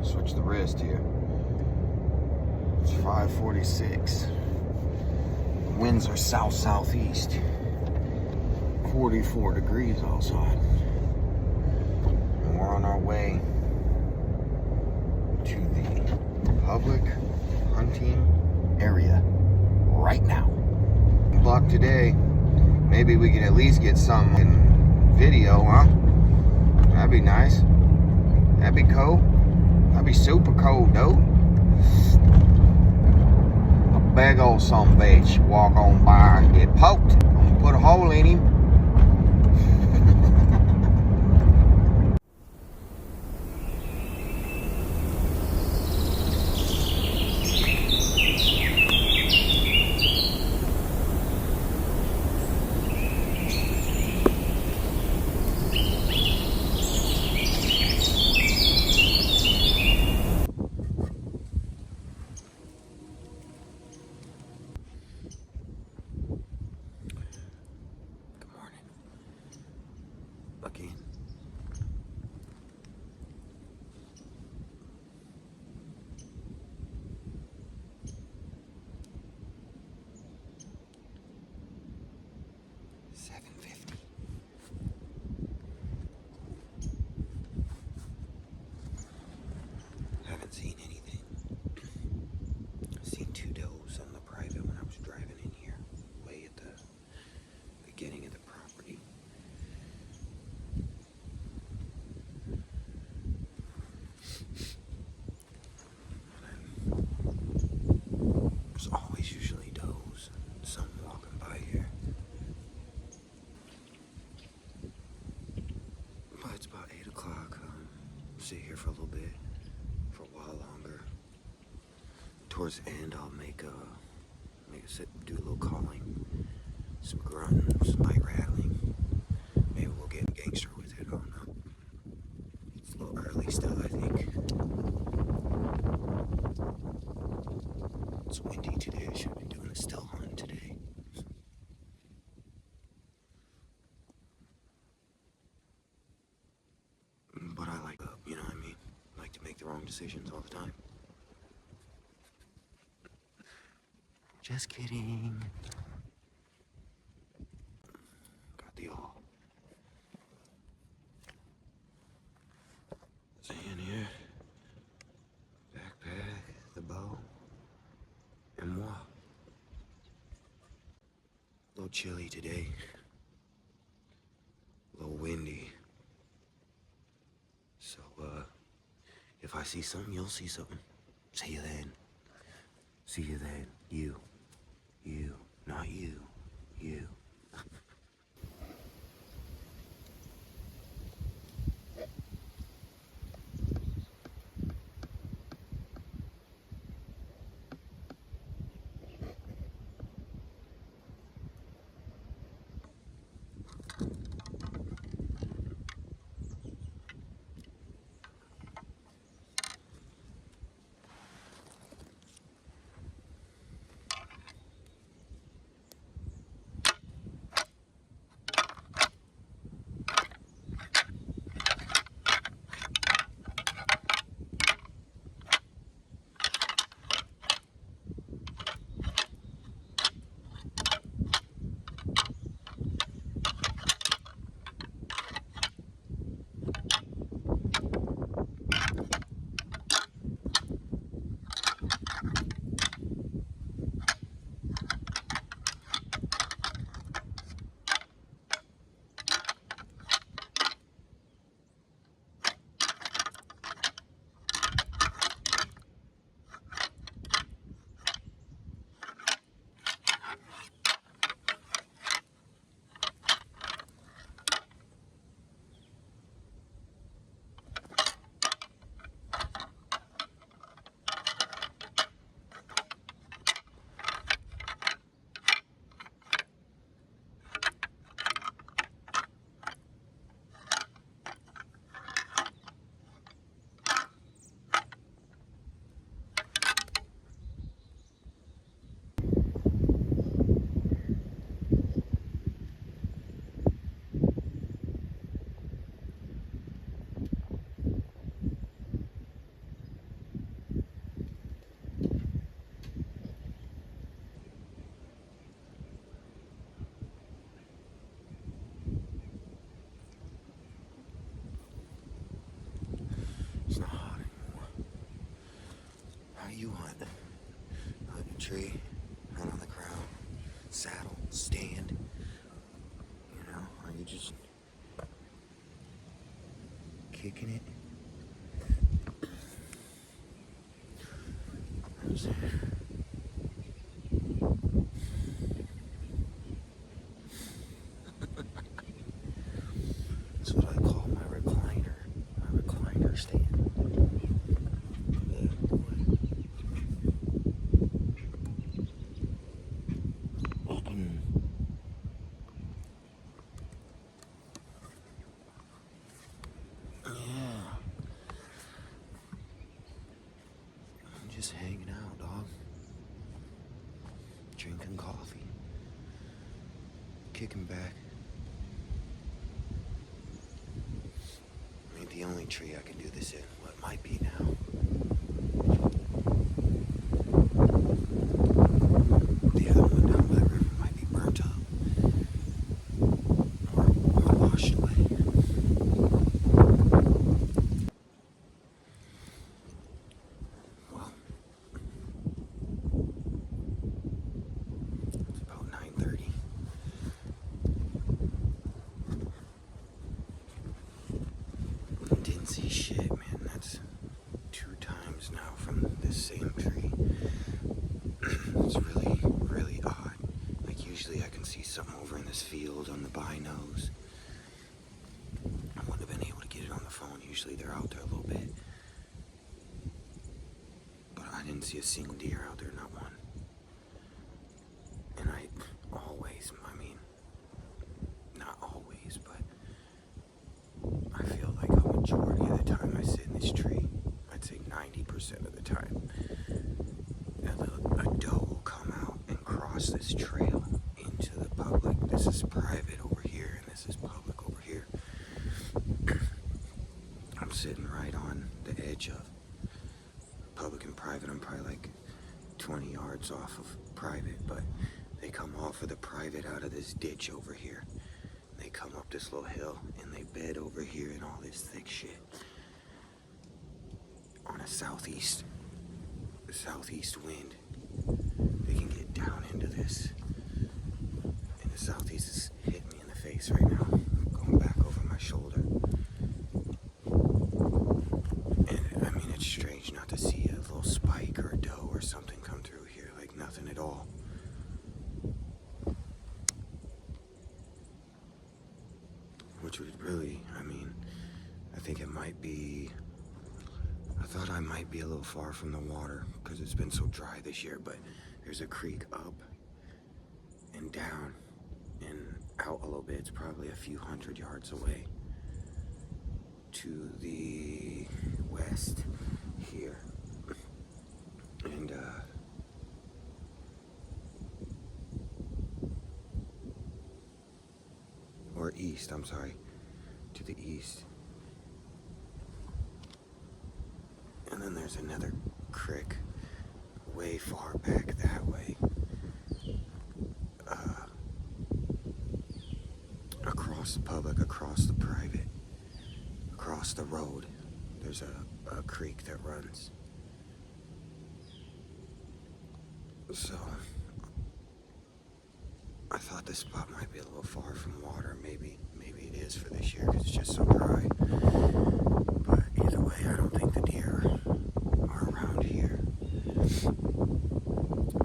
switch the wrist here. It's 5:46. Winds are south-southeast. 44 degrees outside. And we're on our way to the public hunting area right now. Buck today. Maybe we can at least get something in video, huh? That'd be nice. That'd be cool. That'd be super cool, dude. A big old son of a bitch walk on by and get poked. I'm gonna put a hole in him. Again. $7.50. Haven't seen anything. Seen two does on the private when I was driving in here, way at the beginning of the property. There's always usually does, some walking by here. But it's about 8 o'clock. Sit here for a little bit, for a while longer. Towards the end, I'll make a sit, do a little calling, some grunting, some light rattling. Maybe we'll get gangster with it. I don't know. It's a little early still, I think. It's windy today. I should be doing a still hunt today. But I like, you know what I mean? I like to make the wrong decisions all the time. Just kidding. Got the all. Sand here. Backpack, the bow, and moi. A little chilly today. A little windy. So, if I see something, you'll see something. See you then. See you then. You. You. Not you. You. tree, right on the ground, saddle, stand, you know, are you just kicking it? That's what I call my recliner stand. Yeah. I'm just hanging out, dog. Drinking coffee. Kicking back. Ain't the only tree I can do this in. Well, it might be now. The other one down by the river might be burnt up. Or washed away. Well, it's about 9:30. Didn't see shit, man. That's 2 times now from this same tree. It's really, really odd. Like, usually I can see something over in this field on the binos. I wouldn't have been able to get it on the phone. Usually they're out there a little bit. But I didn't see a single deer out there, not one. And I always, not always, but I feel like a majority of the time I sit in this tree, I'd say 90% of the time, a doe will come out and cross this trail into the public. This is private over here, and this is public over here. I'm sitting right on the edge of public and private. I'm probably like 20 yards off of private, but they come off of the private out of this ditch over here. They come up this little hill and they bed over here in all this thick shit. On a southeast wind, they can get down into this. And the southeast is hitting me in the face right now, going back over my shoulder. And I mean, it's strange not to see a little spike or a doe or something come through here, like nothing at all. Which would really, I think it might be, I thought I might be a little far from the water because it's been so dry this year, but there's a creek up and down and out a little bit. It's probably a few hundred yards away to the west here. And, or east, I'm sorry, to the east. And then there's another creek way far back that way. Across the public, across the private, across the road, there's a creek that runs. So, I thought this spot might be a little far from water. Maybe it is for this year because it's just so dry. But either way, I don't think the deer are around here.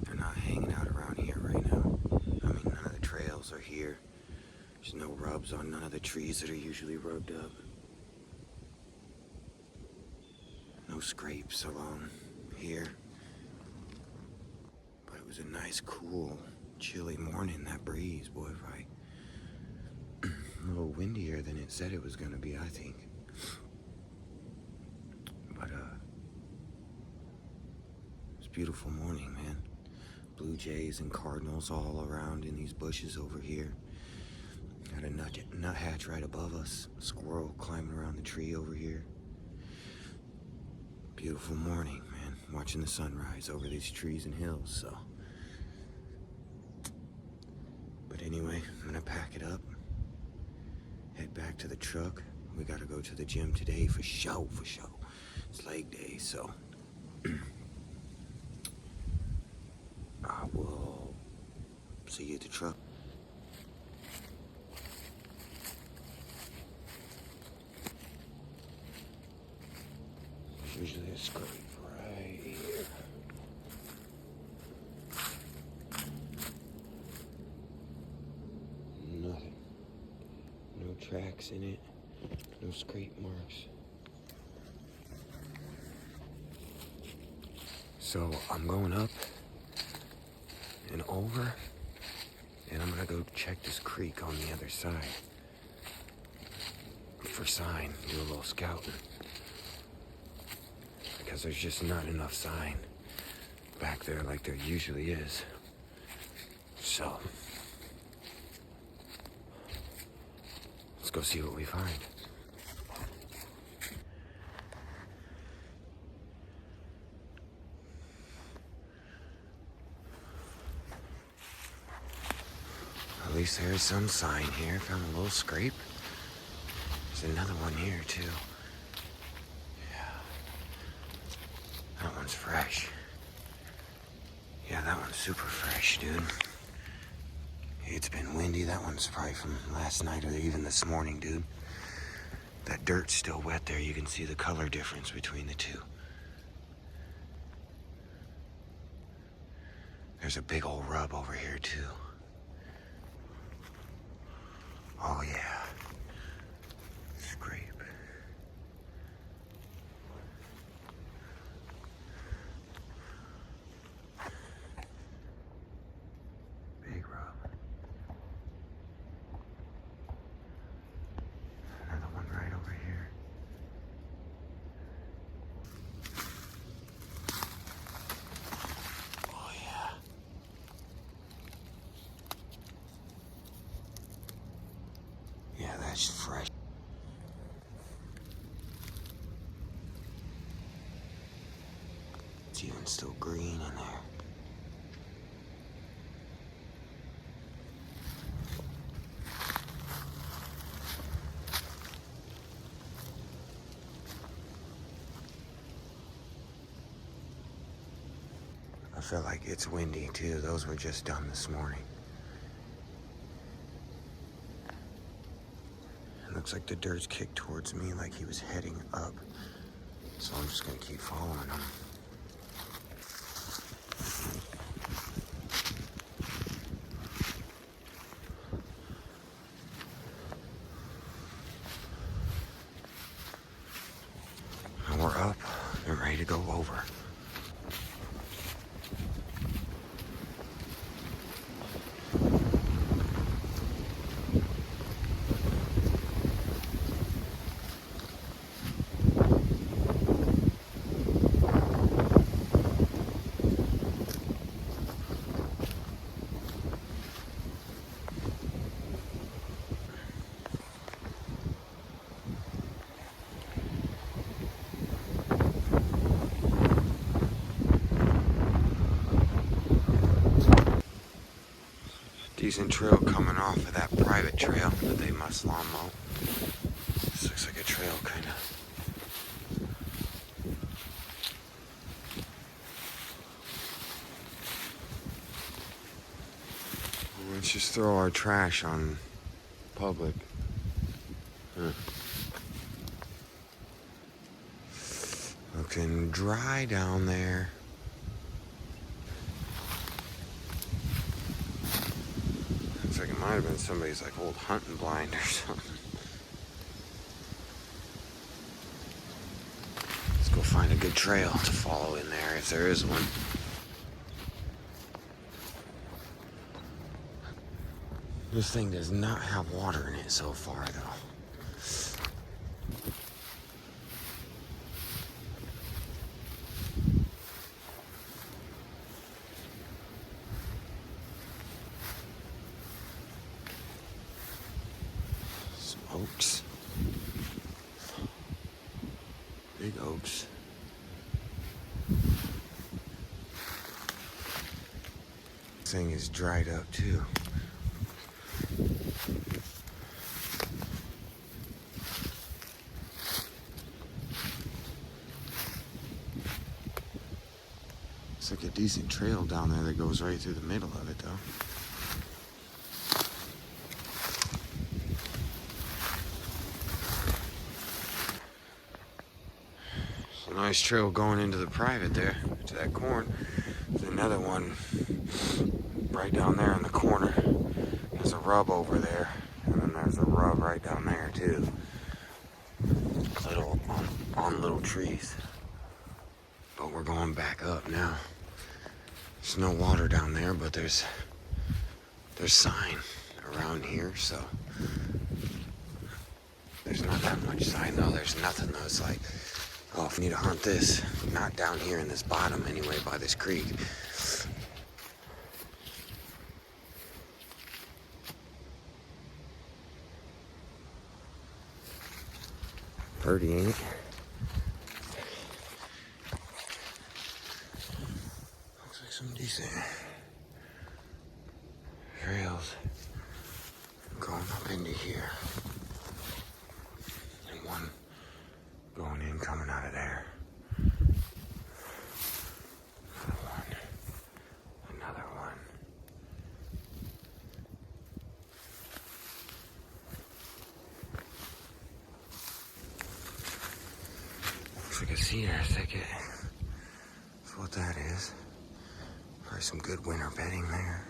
They're not hanging out around here right now. None of the trails are here. There's no rubs on none of the trees that are usually rubbed up. No scrapes along here. But it was a nice, cool, chilly morning. That breeze, boy, right? A little windier than it said it was going to be, I think. But, it's a beautiful morning, man. Blue jays and cardinals all around in these bushes over here. Got a nuthatch right above us. A squirrel climbing around the tree over here. Beautiful morning, man. Watching the sunrise over these trees and hills, so. But anyway, I'm gonna pack it up. Head back to the truck. We gotta go to the gym today for show. It's leg day, so. See you at the truck. There's usually a scrape right here. Nothing. No tracks in it. No scrape marks. So I'm going up and over, and I'm gonna go check this creek on the other side for sign, do a little scouting, because there's just not enough sign back there like there usually is. So let's go see what we find. At least there's some sign here. Found a little scrape. There's another one here too. Yeah. That one's fresh. Yeah, that one's super fresh, dude. It's been windy. That one's probably from last night or even this morning, dude. That dirt's still wet there. You can see the color difference between the two. There's a big old rub over here too. Oh yeah. Scrape. Big rub. Another one right over here. Oh yeah. Yeah, that's fresh. It's even still green in there. I feel like it's windy too. Those were just done this morning. It looks like the dirt's kicked towards me like he was heading up. So I'm just gonna keep following him. And we're up and ready to go over. Decent trail coming off of that private trail that they must lawn mow. This looks like a trail, kind of. Let's just throw our trash on public. Looking dry down there. Looks like it might have been somebody's like old hunting blind or something. Let's go find a good trail to follow in there if there is one. This thing does not have water in it so far though. Oaks. Big oaks. This thing is dried up too. It's like a decent trail down there that goes right through the middle of it though. a nice trail going into the private there, to that corn. There's another one right down there in the corner. There's a rub over there, and then there's a rub right down there too. Little on little trees. But we're going back up now. There's no water down there, but there's sign around here, so there's not that much sign though. There's nothing that's like, oh, if we need to hunt this, not down here in this bottom anyway by this creek. Pretty, ain't it? Looks like some decent trails going up into here. And one going in, coming out of there. Another one. Looks like a cedar thicket. That's what that is. Probably some good winter bedding there.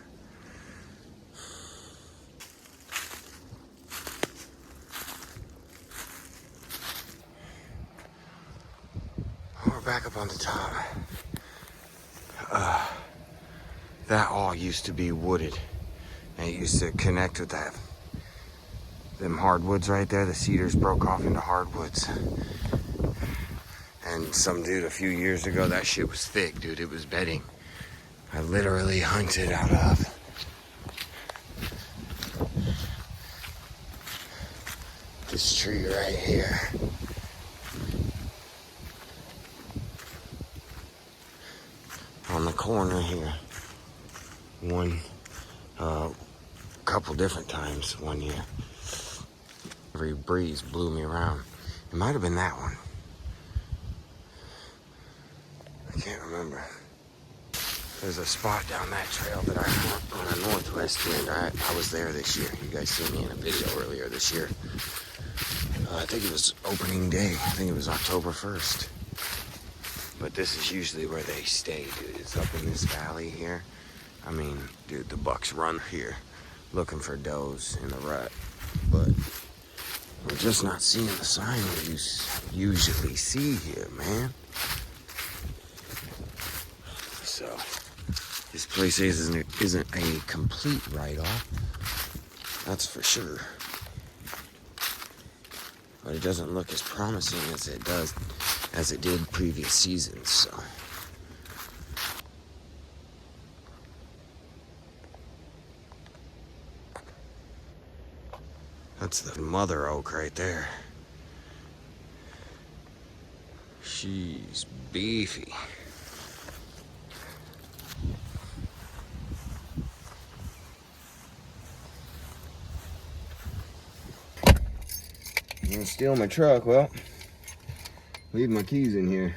We're back up on the top. That all used to be wooded. And it used to connect with that. Them hardwoods right there, the cedars broke off into hardwoods. And some dude a few years ago, that shit was thick, dude. It was bedding. I literally hunted out of this tree right here. On the corner here. Couple different times one year. Every breeze blew me around. It might have been that one. I can't remember. There's a spot down that trail that I hunt on the northwest end. I was there this year. You guys seen me in a video earlier this year. I think it was opening day. I think it was October 1st. But this is usually where they stay, dude. It's up in this valley here. I mean, dude, the bucks run here looking for does in the rut. But we're just not seeing the sign we usually see here, man. So, this place isn't a complete write-off. That's for sure. But it doesn't look as promising as it did previous seasons, so. That's the mother oak right there. She's beefy. You gonna steal my truck? Well, leave my keys in here.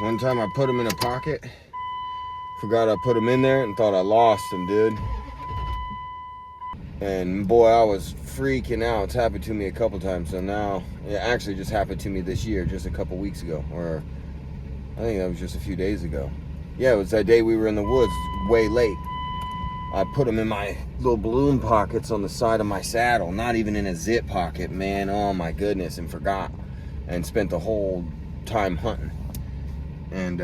One time I put them in a pocket, forgot I put them in there and thought I lost them, dude. And boy, I was freaking out. It's happened to me a couple times. So now, it actually just happened to me this year, just a couple weeks ago. Or, I think that was just a few days ago. Yeah, it was that day we were in the woods, way late. I put them in my little balloon pockets on the side of my saddle. Not even in a zip pocket, man. Oh my goodness, and forgot. And spent the whole time hunting. And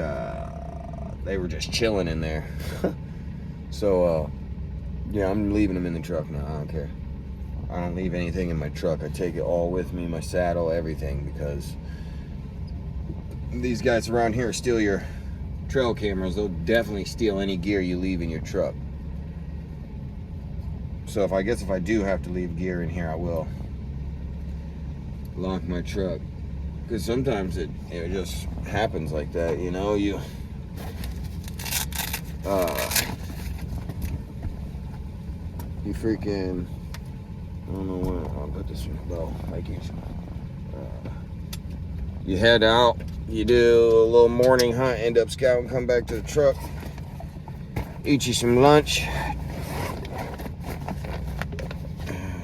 they were just chilling in there. So, yeah, I'm leaving them in the truck now. I don't care. I don't leave anything in my truck. I take it all with me, my saddle, everything, because these guys around here steal your trail cameras. They'll definitely steal any gear you leave in your truck. So if I do have to leave gear in here, I will lock my truck. Because sometimes it just happens like that, you know. You freaking, I don't know where, I'll put this in the bow. I can't. You head out, you do a little morning hunt, end up scouting, come back to the truck, eat you some lunch. I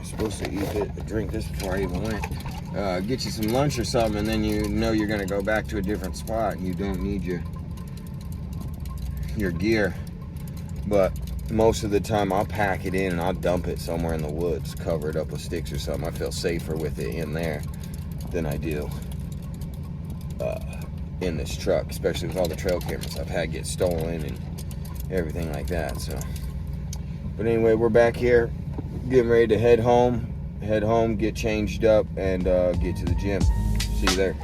was supposed to drink this before I even went. get you some lunch or something, and then you know you're gonna go back to a different spot and you don't need your gear. But most of the time I'll pack it in and I'll dump it somewhere in the woods, cover it up with sticks or something. I feel safer with it in there than I do in this truck, especially with all the trail cameras I've had get stolen and everything like that. So, but anyway, we're back here getting ready to head home, get changed up, and get to the gym. See you there.